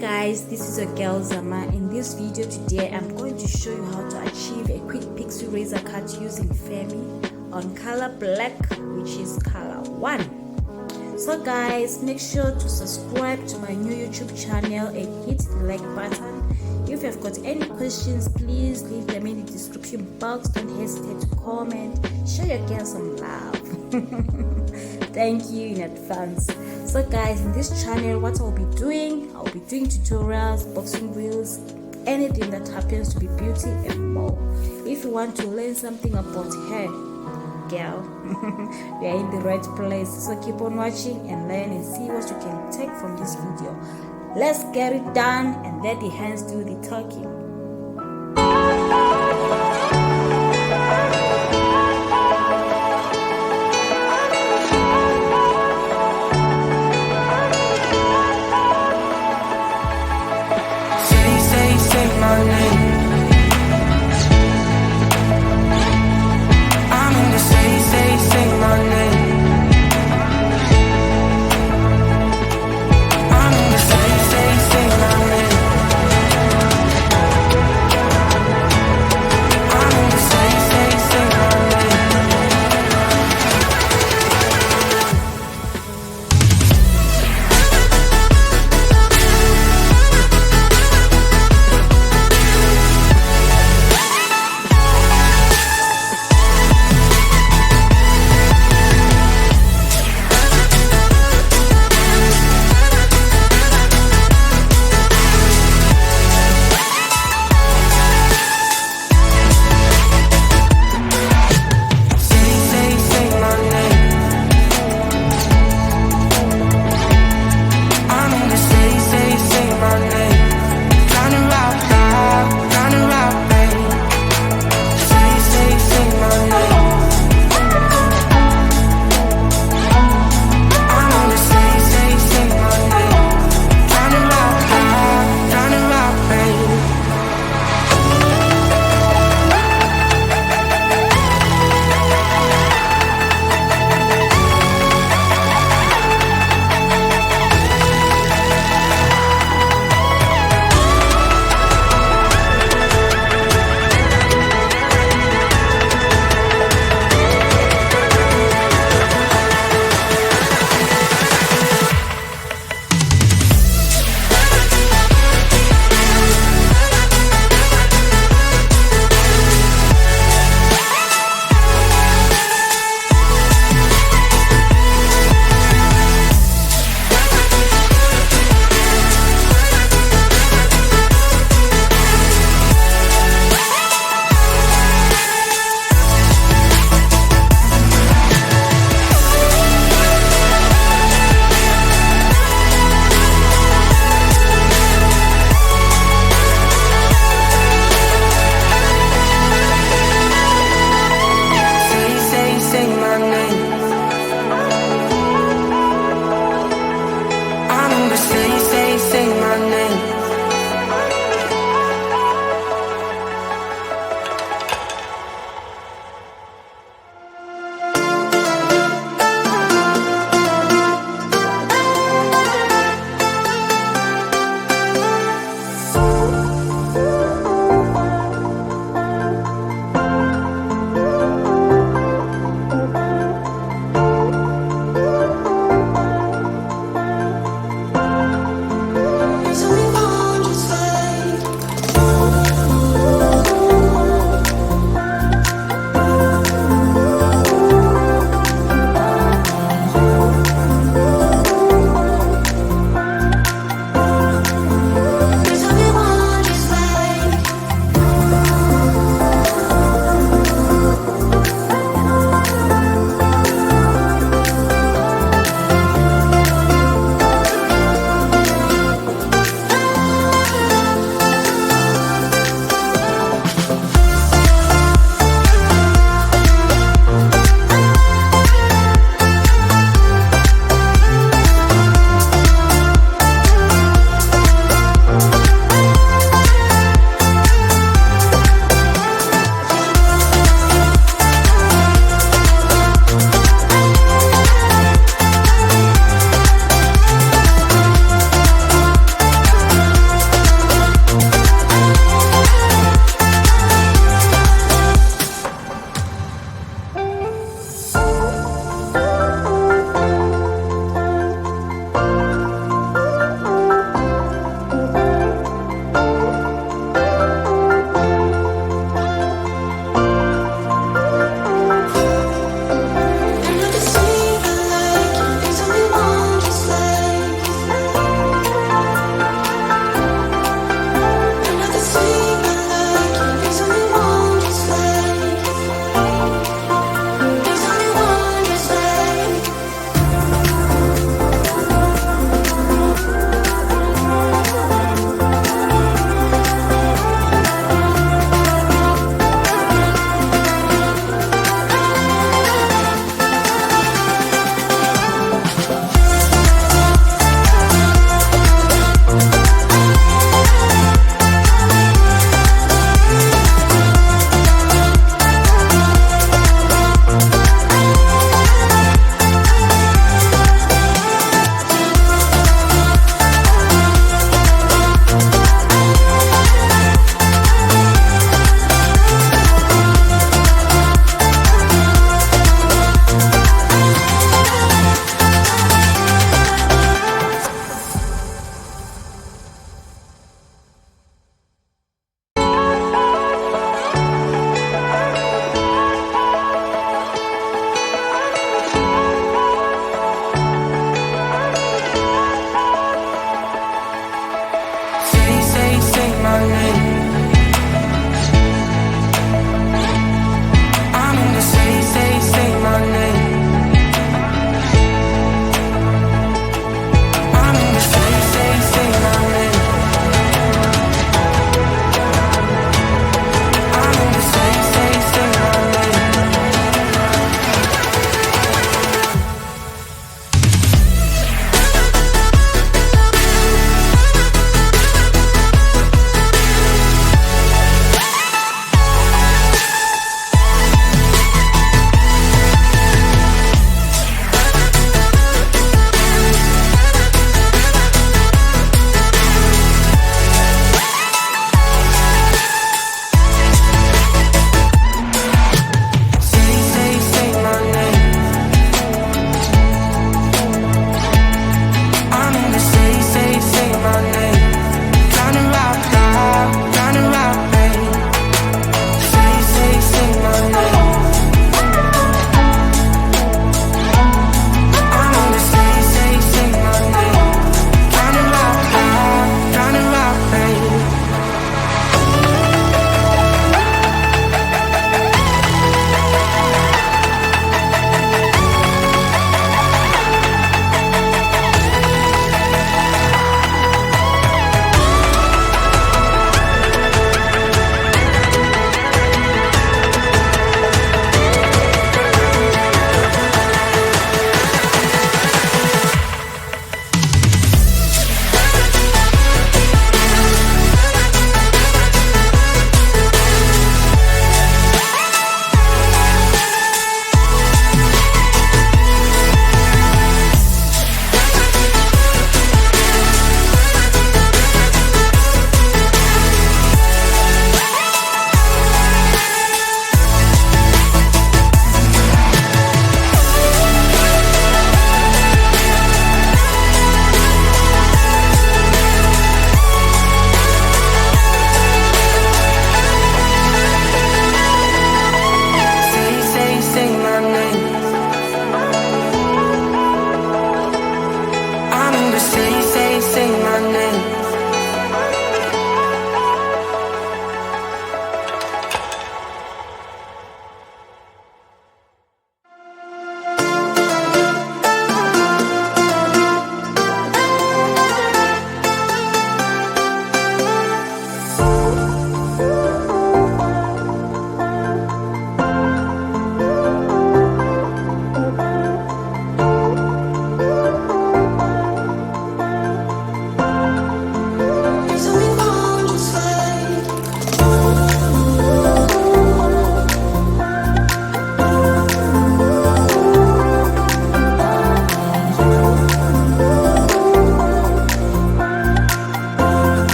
Guys, this is your girl Zama. In this video today I'm going to show you how to achieve a quick pixie razor cut using Femmi on color black, which is color 1. So guys, make sure to subscribe to my new YouTube channel and hit the like button. If you've got any questions, please leave them in the description box. Don't hesitate to comment. Show your girl some love. Thank you in advance. So guys, in this channel what I'll be doing tutorials, boxing reels, anything that happens to be beauty and more. If you want to learn something about hair, girl, we are in the right place. So keep on watching and learn and see what you can take from this video. Let's get it done and let the hands do the talking.